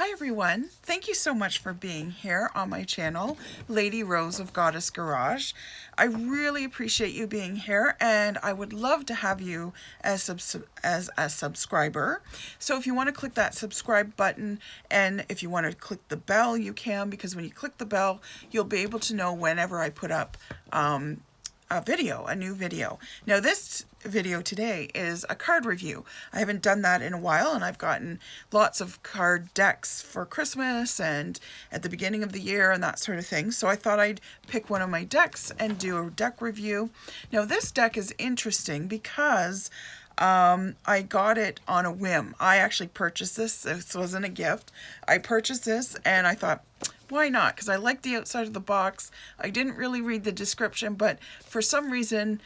Hi everyone, thank you so much for being here on my channel, Lady Rose of Goddess Garage. I really appreciate you being here and I would love to have you as a subscriber. So if you want to click that subscribe button and if you want to click the bell, you can, because when you click the bell, you'll be able to know whenever I put up a new video. Now this video today is a card review. I haven't done that in a while and I've gotten lots of card decks for Christmas and at the beginning of the year and that sort of thing. So I thought I'd pick one of my decks and do a deck review. Now this deck is interesting because I got it on a whim. I actually purchased this. This wasn't a gift. I purchased this and I thought, why not? Because I like the outside of the box. I didn't really read the description, but for some reason,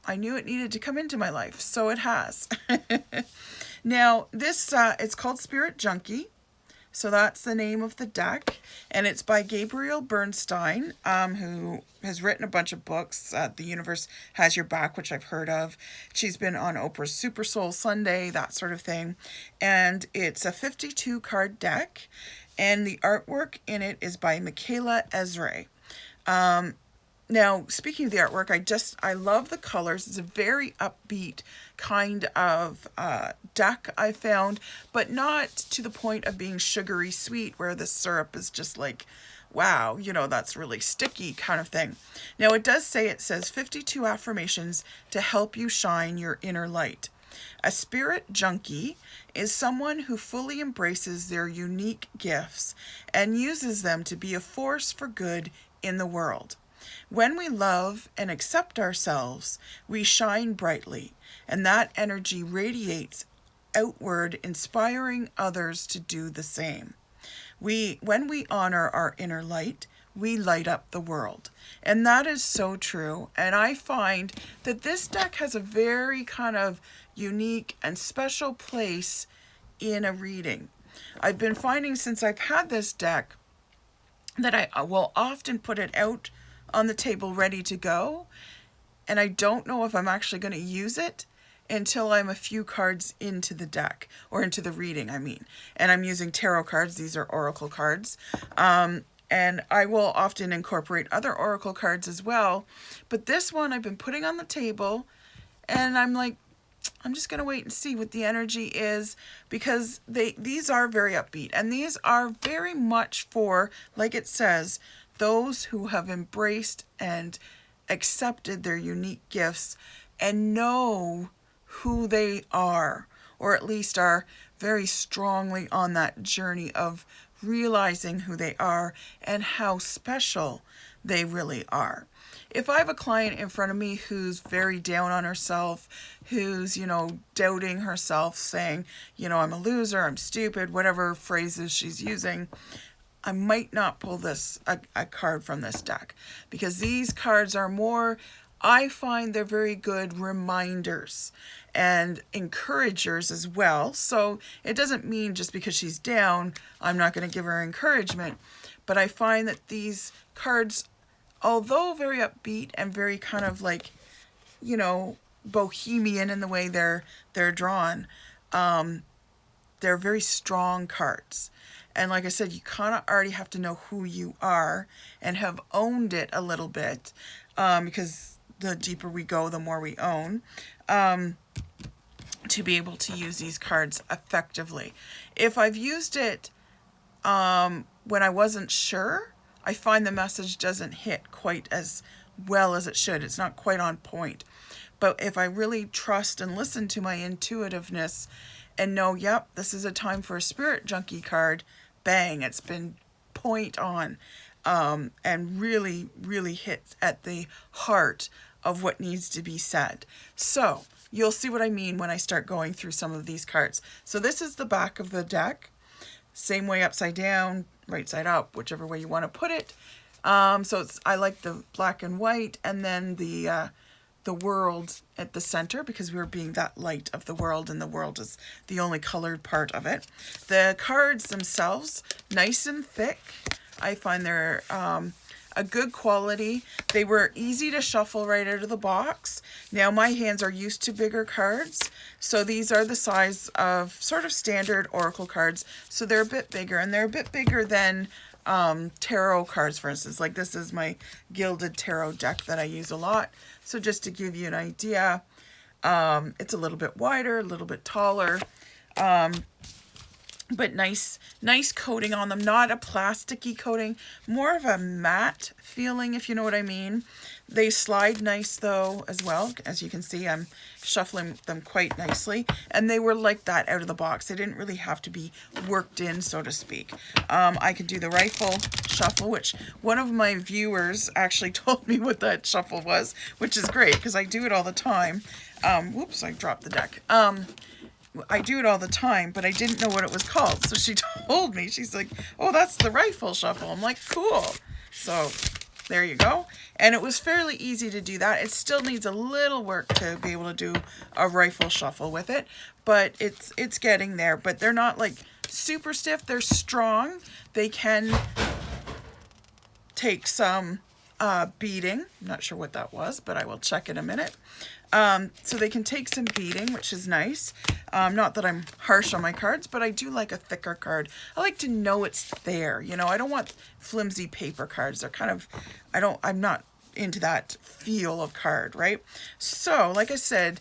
I knew it needed to come into my life, so it has. Now, this it's called Spirit Junkie, so that's the name of the deck, and it's by Gabrielle Bernstein, who has written a bunch of books. The Universe Has Your Back, which I've heard of. She's been on Oprah's Super Soul Sunday, that sort of thing, and it's a 52 card deck. And the artwork in it is by Michaela Ezra. Now, speaking of the artwork, I love the colors. It's a very upbeat kind of deck I found, but not to the point of being sugary sweet where the syrup is just like, wow, you know, that's really sticky kind of thing. Now, it says 52 affirmations to help you shine your inner light. A spirit junkie is someone who fully embraces their unique gifts and uses them to be a force for good in the world. When we love and accept ourselves, we shine brightly, and that energy radiates outward, inspiring others to do the same. When we honor our inner light, we light up the world. And that is so true. And I find that this deck has a very kind of unique and special place in a reading. I've been finding since I've had this deck that I will often put it out on the table ready to go. And I don't know if I'm actually going to use it until I'm a few cards into the deck, or into the reading, I mean. And I'm using tarot cards. These are oracle cards. And I will often incorporate other oracle cards as well. But this one I've been putting on the table and I'm like, I'm just going to wait and see what the energy is, because these are very upbeat. And these are very much for, like it says, those who have embraced and accepted their unique gifts and know who they are, or at least are very strongly on that journey of realizing who they are and how special they really are. If I have a client in front of me who's very down on herself, who's, you know, doubting herself, saying, you know, I'm a loser, I'm stupid, whatever phrases she's using, I might not pull a card from this deck, because these cards are more, I find they're very good reminders and encouragers as well. So it doesn't mean just because she's down, I'm not going to give her encouragement. But I find that these cards, although very upbeat and very kind of like, you know, bohemian in the way they're drawn, they're very strong cards. And like I said, you kind of already have to know who you are and have owned it a little bit, because the deeper we go, the more we own, to be able to use these cards effectively. If I've used it when I wasn't sure, I find the message doesn't hit quite as well as it should. It's not quite on point. But if I really trust and listen to my intuitiveness and know, yep, this is a time for a Spirit Junkie card, bang, it's been point on, and really, really hit at the heart of what needs to be said. So you'll see what I mean when I start going through some of these cards. So this is the back of the deck, same way upside down, right side up, whichever way you want to put it. So I like the black and white, and then the world at the center, because we're being that light of the world, and the world is the only colored part of it. The cards themselves, nice and thick. I find they're a good quality. They were easy to shuffle right out of the box. Now my hands are used to bigger cards, So these are the size of sort of standard oracle cards. So they're a bit bigger, and they're a bit bigger than tarot cards, for instance. Like this is my gilded tarot deck that I use a lot. So just to give you an idea, it's a little bit wider, a little bit taller, but nice coating on them. Not a plasticky coating, more of a matte feeling, if you know what I mean. They slide nice though as well. As you can see, I'm shuffling them quite nicely, and they were like that out of the box. They didn't really have to be worked in, so to speak. I could do the rifle shuffle, which one of my viewers actually told me what that shuffle was, which is great because I do it all the time. Whoops, I dropped the deck. I do it all the time, but I didn't know what it was called. So she told me, she's like, oh, that's the rifle shuffle. I'm like, cool. So there you go. And it was fairly easy to do that. It still needs a little work to be able to do a rifle shuffle with it, but it's getting there. But they're not like super stiff. They're strong. They can take some beating. I'm not sure what that was, but I will check in a minute. So they can take some beating, which is nice. Not that I'm harsh on my cards, but I do like a thicker card. I like to know it's there. You know, I don't want flimsy paper cards. They're kind of, I'm not into that feel of card, right? So, like I said,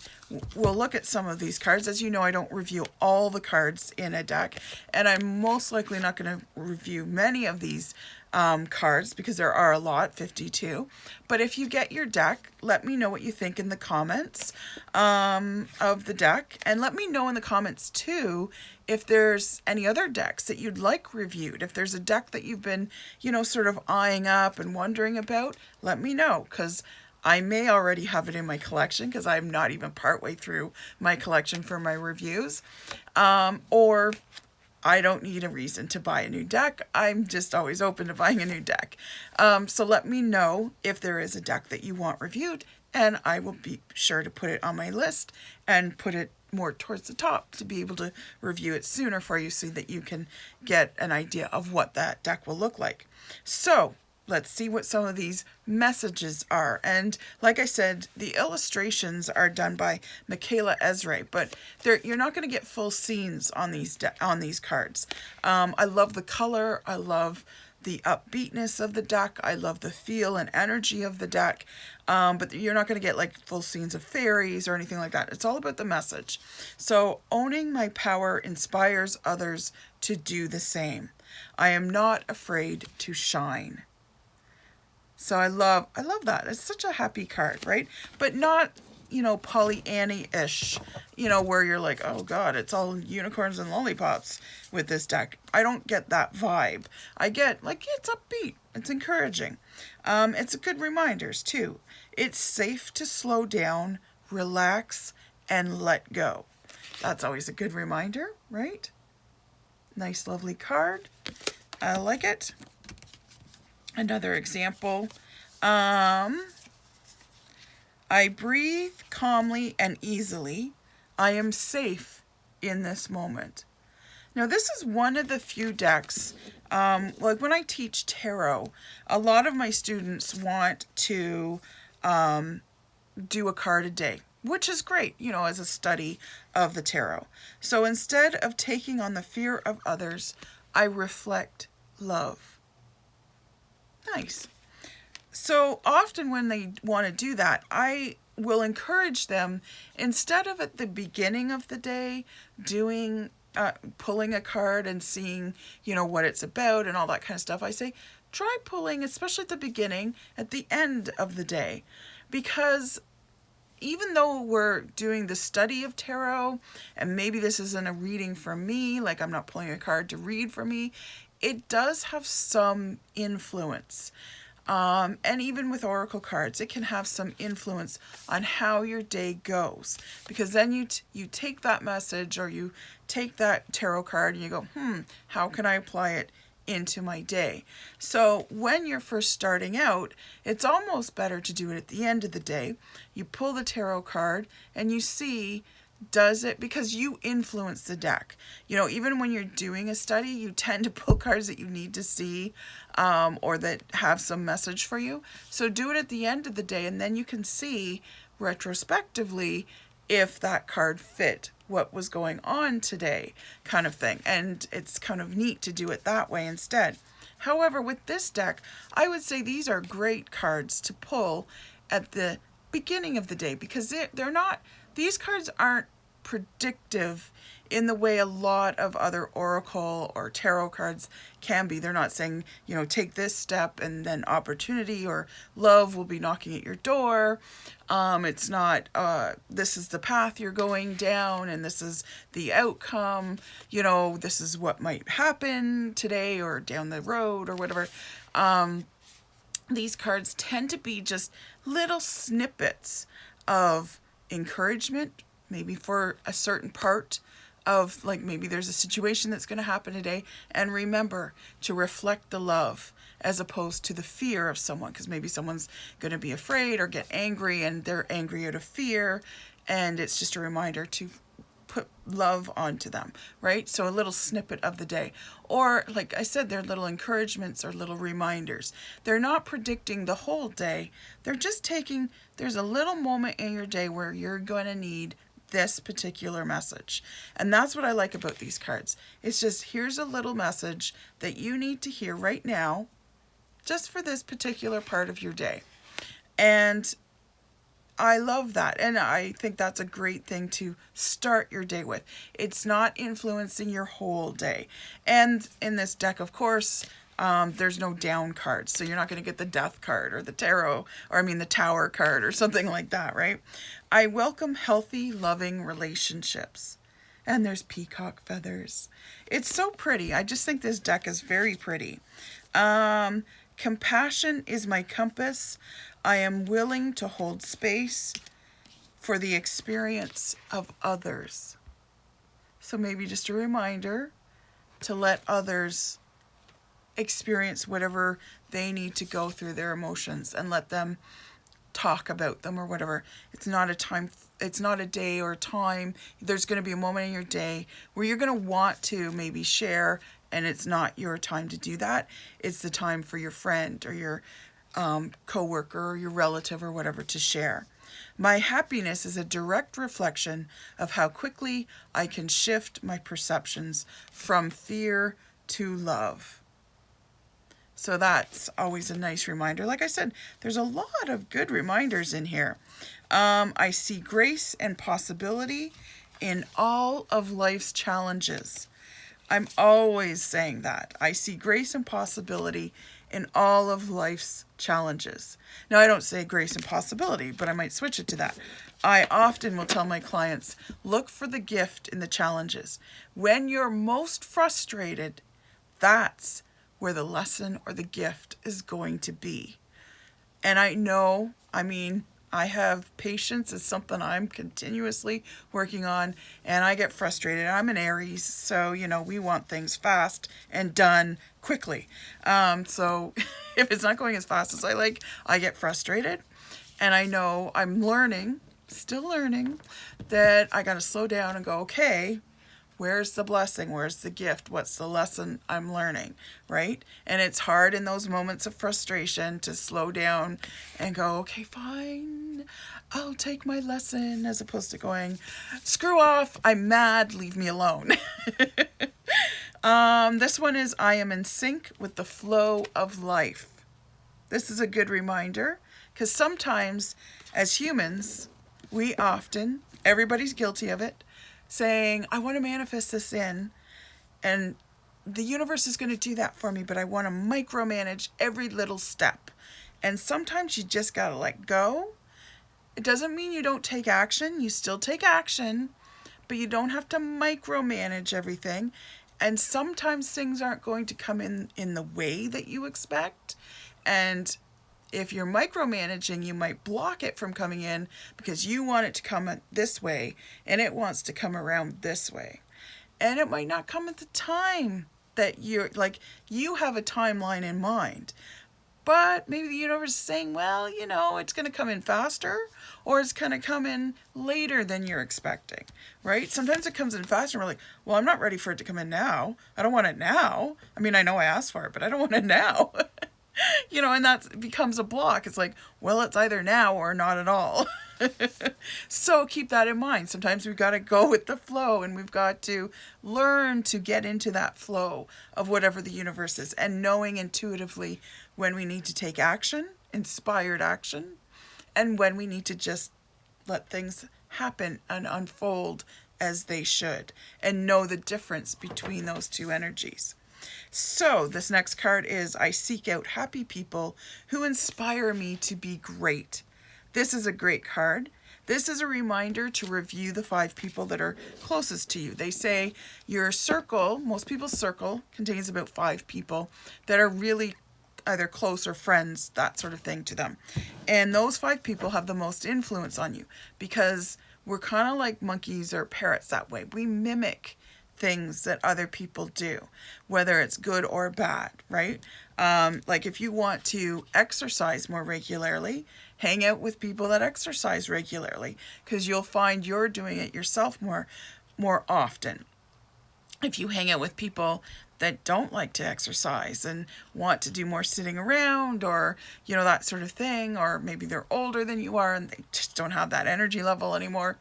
we'll look at some of these cards. As you know, I don't review all the cards in a deck, and I'm most likely not going to review many of these cards because there are a lot, 52. But if you get your deck, let me know what you think in the comments of the deck, and let me know in the comments too if there's any other decks that you'd like reviewed. If there's a deck that you've been, you know, sort of eyeing up and wondering about, let me know, because I may already have it in my collection because I'm not even partway through my collection for my reviews, or I don't need a reason to buy a new deck. I'm just always open to buying a new deck. So let me know if there is a deck that you want reviewed, and I will be sure to put it on my list and put it more towards the top to be able to review it sooner for you so that you can get an idea of what that deck will look like. So let's see what some of these messages are. And like I said, the illustrations are done by Michaela Ezra, but you're not going to get full scenes on these cards. I love the color. I love the upbeatness of the deck. I love the feel and energy of the deck. But you're not going to get like full scenes of fairies or anything like that. It's all about the message. So, owning my power inspires others to do the same. I am not afraid to shine. So I love that. It's such a happy card, right? But not, you know, Pollyanna-ish, you know, where you're like, oh God, it's all unicorns and lollipops with this deck. I don't get that vibe. I get, like, it's upbeat. It's encouraging. It's good reminders, too. It's safe to slow down, relax, and let go. That's always a good reminder, right? Nice, lovely card. I like it. Another example, I breathe calmly and easily. I am safe in this moment. Now, this is one of the few decks, like when I teach tarot, a lot of my students want to do a card a day, which is great, you know, as a study of the tarot. So instead of taking on the fear of others, I reflect love. Nice. So often when they want to do that, I will encourage them, instead of at the beginning of the day doing, pulling a card and seeing, you know, what it's about and all that kind of stuff, I say, try pulling, especially at the beginning, at the end of the day. Because even though we're doing the study of tarot, and maybe this isn't a reading for me, like I'm not pulling a card to read for me, it does have some influence. And even with oracle cards, it can have some influence on how your day goes. Because then you take that message or you take that tarot card and you go, how can I apply it into my day? So when you're first starting out, it's almost better to do it at the end of the day. You pull the tarot card and you see, does it, because you influence the deck. You know, even when you're doing a study, you tend to pull cards that you need to see or that have some message for you. So do it at the end of the day, and then you can see retrospectively, if that card fit what was going on today, kind of thing. And it's kind of neat to do it that way instead. However, with this deck, I would say these are great cards to pull at the beginning of the day, because they're not, these cards aren't predictive in the way a lot of other oracle or tarot cards can be. They're not saying, you know, take this step and then opportunity or love will be knocking at your door. It's not, this is the path you're going down and this is the outcome, you know, this is what might happen today or down the road or whatever. These cards tend to be just little snippets of encouragement, maybe for a certain part of, like, maybe there's a situation that's going to happen today, and remember to reflect the love as opposed to the fear of someone, because maybe someone's going to be afraid or get angry and they're angry out of fear, and it's just a reminder to put love onto them, right? So a little snippet of the day, or like I said, they're little encouragements or little reminders. They're not predicting the whole day. They're just taking, there's a little moment in your day where you're going to need this particular message. And that's what I like about these cards. It's just, here's a little message that you need to hear right now, just for this particular part of your day. And I love that. And I think that's a great thing to start your day with. It's not influencing your whole day. And in this deck, of course, there's no down cards. So you're not going to get the death card or the tarot, or I mean the tower card or something like that, right? I welcome healthy, loving relationships. And there's peacock feathers. It's so pretty. I just think this deck is very pretty. Compassion is my compass. I am willing to hold space for the experience of others. So maybe just a reminder to let others experience whatever they need to go through, their emotions, and let them talk about them or whatever. It's not a time, it's not a day or a time. There's going to be a moment in your day where you're going to want to maybe share, and it's not your time to do that. It's the time for your friend or your coworker or your relative or whatever to share. My happiness is a direct reflection of how quickly I can shift my perceptions from fear to love. So that's always a nice reminder. Like I said, there's a lot of good reminders in here. I see grace and possibility in all of life's challenges. I'm always saying that. I see grace and possibility in all of life's challenges. Now, I don't say grace and possibility, but I might switch it to that. I often will tell my clients, look for the gift in the challenges. When you're most frustrated, that's where the lesson or the gift is going to be. And I know, I mean, I have patience. It's something I'm continuously working on, and I get frustrated. I'm an Aries, so, you know, we want things fast and done quickly. So if it's not going as fast as I like, I get frustrated. And I know I'm learning, still learning, that I got to slow down and go, okay, where's the blessing? Where's the gift? What's the lesson I'm learning, right? And it's hard in those moments of frustration to slow down and go, okay, fine, I'll take my lesson, as opposed to going, screw off, I'm mad, leave me alone. This one is, I am in sync with the flow of life. This is a good reminder, because sometimes as humans, we often, everybody's guilty of it, saying, I want to manifest this in, and the universe is going to do that for me, but I want to micromanage every little step. And sometimes you just got to let go. It doesn't mean you don't take action. You still take action, but you don't have to micromanage everything. And sometimes things aren't going to come in the way that you expect. And if you're micromanaging, you might block it from coming in because you want it to come this way and it wants to come around this way. And it might not come at the time that you're, like, you have a timeline in mind. But maybe the universe is saying, well, you know, it's going to come in faster, or it's going to come in later than you're expecting, right? Sometimes it comes in faster and we're like, well, I'm not ready for it to come in now. I don't want it now. I mean, I know I asked for it, but I don't want it now. You know, and that becomes a block. It's like, well, it's either now or not at all. So keep that in mind. Sometimes we've got to go with the flow, and we've got to learn to get into that flow of whatever the universe is, and knowing intuitively when we need to take action, inspired action, and when we need to just let things happen and unfold as they should, and know the difference between those two energies. So this next card is, I seek out happy people who inspire me to be great. This is a great card. This is a reminder to review the 5 people that are closest to you. They say your circle, most people's circle, contains about 5 people that are really either close or friends, that sort of thing, to them. And those 5 people have the most influence on you, because we're kind of like monkeys or parrots that way. We mimic things that other people do, whether it's good or bad, right? Like if you want to exercise more regularly, hang out with people that exercise regularly, because you'll find you're doing it yourself more often. If you hang out with people that don't like to exercise and want to do more sitting around, or, you know, that sort of thing, or maybe they're older than you are and they just don't have that energy level anymore,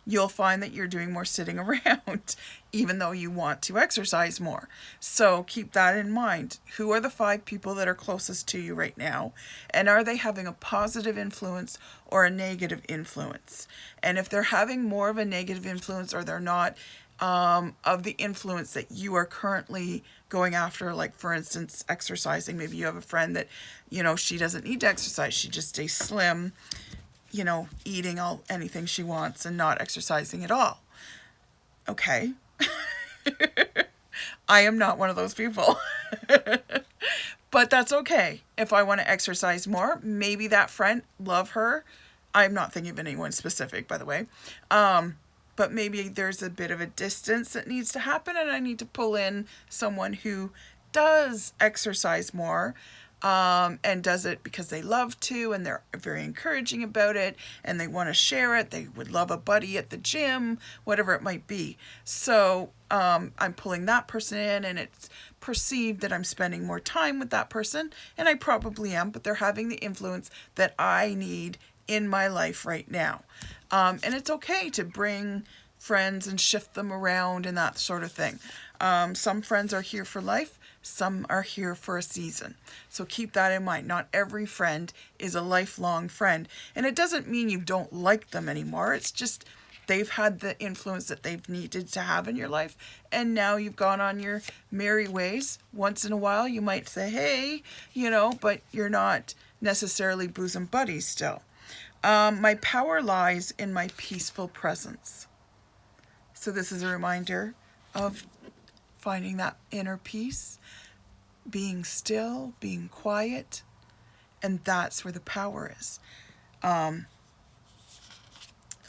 you'll find that you're doing more sitting around, even though you want to exercise more. So keep that in mind. Who are the 5 people that are closest to you right now? And are they having a positive influence or a negative influence? And if they're having more of a negative influence, or they're not, of the influence that you are currently going after, like for instance, exercising. Maybe you have a friend that, you know, she doesn't need to exercise. She just stays slim, you know, eating anything she wants and not exercising at all. Okay. I am not one of those people. But that's okay. If I want to exercise more, maybe that friend, love her. I'm not thinking of anyone specific, by the way. But maybe there's a bit of a distance that needs to happen, and I need to pull in someone who does exercise more, and does it because they love to, and they're very encouraging about it, and they want to share it. They would love a buddy at the gym, whatever it might be. So I'm pulling that person in, and it's perceived that I'm spending more time with that person, and I probably am, but they're having the influence that I need in my life right now. And it's okay to bring friends and shift them around and that sort of thing. Some friends are here for life. Some are here for a season. So keep that in mind. Not every friend is a lifelong friend. And it doesn't mean you don't like them anymore. It's just they've had the influence that they've needed to have in your life. And now you've gone on your merry ways. Once in a while you might say, hey, you know, but you're not necessarily bosom buddies still. My power lies in my peaceful presence. So this is a reminder of finding that inner peace, being still, being quiet, and that's where the power is. A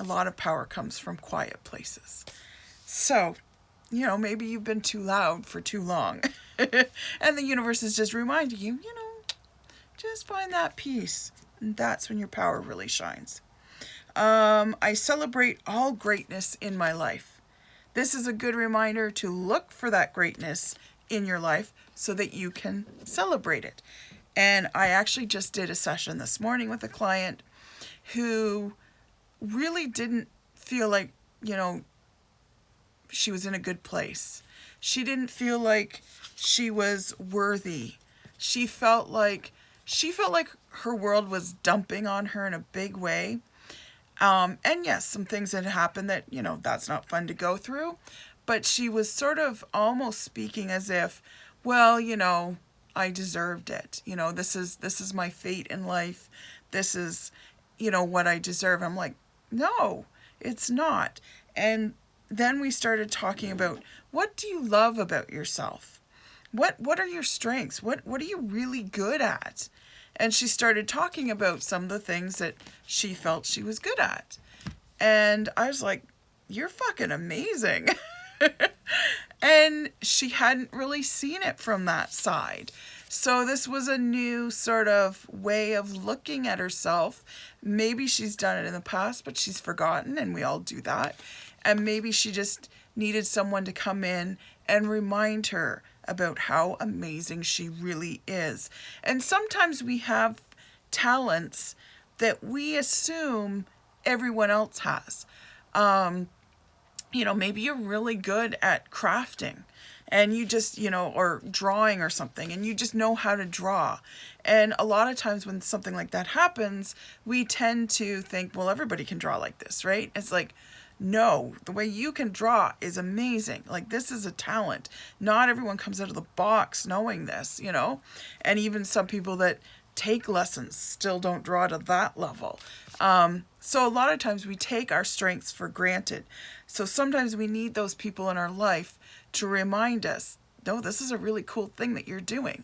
lot of power comes from quiet places. So, you know, maybe you've been too loud for too long, and the universe is just reminding you, you know, just find that peace. And that's when your power really shines. I celebrate all greatness in my life. This is a good reminder to look for that greatness in your life so that you can celebrate it. And I actually just did a session this morning with a client who really didn't feel like, you know, she was in a good place. She didn't feel like she was worthy. She felt like her world was dumping on her in a big way. And yes, some things had happened that, you know, that's not fun to go through. But she was sort of almost speaking as if, well, you know, I deserved it. You know, this is my fate in life. This is, you know, what I deserve. I'm like, no, it's not. And then we started talking about, what do you love about yourself? What are your strengths? What are you really good at? And she started talking about some of the things that she felt she was good at. And I was like, you're fucking amazing. And she hadn't really seen it from that side. So this was a new sort of way of looking at herself. Maybe she's done it in the past, but she's forgotten, and we all do that. And maybe she just needed someone to come in and remind her about how amazing she really is. And sometimes we have talents that we assume everyone else has. You know, maybe you're really good at crafting and you just, you know, or drawing or something, and you just know how to draw. And a lot of times when something like that happens, we tend to think, well, everybody can draw like this, right? It's like, no, the way you can draw is amazing. Like, this is a talent. Not everyone comes out of the box knowing this, you know? And even some people that take lessons still don't draw to that level. So a lot of times we take our strengths for granted. So sometimes we need those people in our life to remind us, no, this is a really cool thing that you're doing,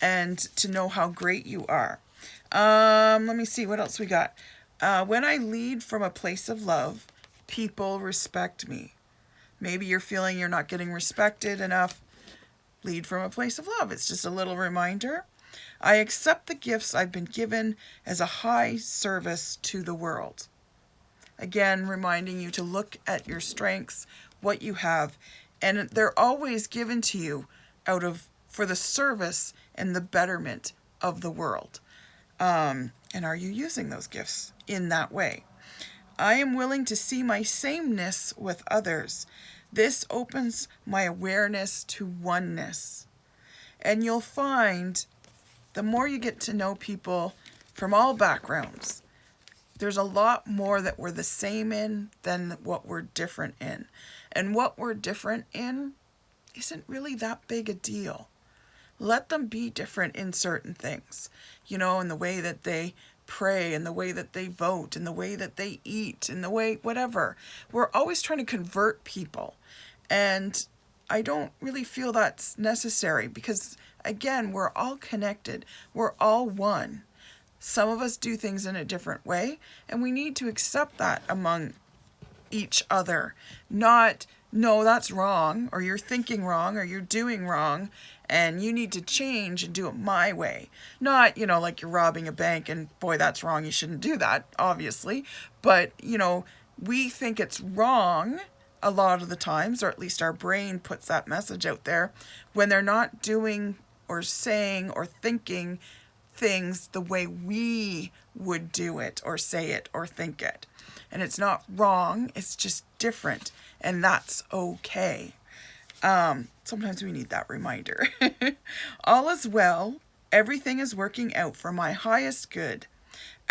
and to know how great you are. Let me see what else we got. When I lead from a place of love, people respect me. Maybe you're feeling you're not getting respected enough. Lead from a place of love. It's just a little reminder. I accept the gifts I've been given as a high service to the world. Again, reminding you to look at your strengths, what you have, and they're always given to you for the service and the betterment of the world. And are you using those gifts in that way? I am willing to see my sameness with others. This opens my awareness to oneness. And you'll find the more you get to know people from all backgrounds, there's a lot more that we're the same in than what we're different in. And what we're different in isn't really that big a deal. Let them be different in certain things, you know, in the way that they pray, in the way that they vote, in the way that they eat, in the way, whatever. We're always trying to convert people. And I don't really feel that's necessary because, again, we're all connected. We're all one. Some of us do things in a different way, and we need to accept that among each other. Not, no, that's wrong, or you're thinking wrong, or you're doing wrong, and you need to change and do it my way. Not, you know, like you're robbing a bank and, boy, that's wrong, you shouldn't do that, obviously. But, you know, we think it's wrong a lot of the times, or at least our brain puts that message out there, when they're not doing or saying or thinking things the way we would do it or say it or think it. And it's not wrong, it's just different, and that's okay. Sometimes we need that reminder. All is well. Everything is working out for my highest good.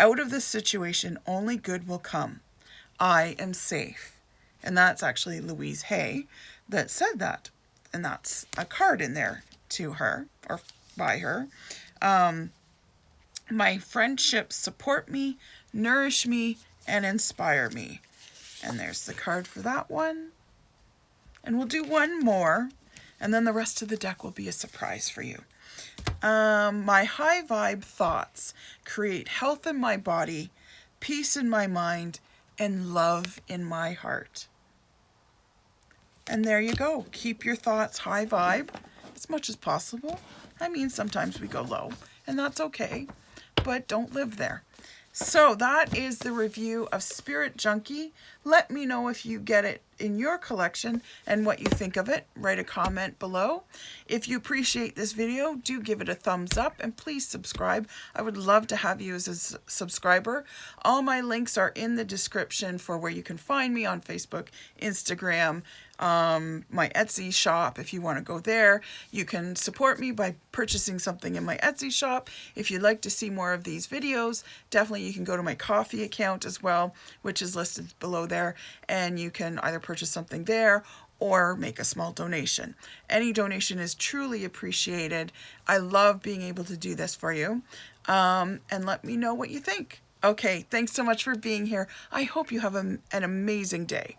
Out of this situation, only good will come. I am safe. And that's actually Louise Hay that said that. And that's a card in there to her, or by her. My friendships support me, nourish me, and inspire me. And there's the card for that one. And we'll do one more, and then the rest of the deck will be a surprise for you. My high vibe thoughts create health in my body, peace in my mind, and love in my heart. And there you go. Keep your thoughts high vibe as much as possible. I mean, sometimes we go low, and that's okay, but don't live there. So that is the review of Spirit Junkie. Let me know if you get it in your collection and what you think of it. Write a comment below. If you appreciate this video, do give it a thumbs up and please subscribe. I would love to have you as a subscriber. All my links are in the description for where you can find me on Facebook, Instagram, my Etsy shop. If you want to go there, you can support me by purchasing something in my Etsy shop. If you'd like to see more of these videos, definitely you can go to my Ko-fi account as well, which is listed below there, and you can either purchase something there or make a small donation. Any donation is truly appreciated. I love being able to do this for you. And let me know what you think. Okay, thanks so much for being here. I hope you have an amazing day.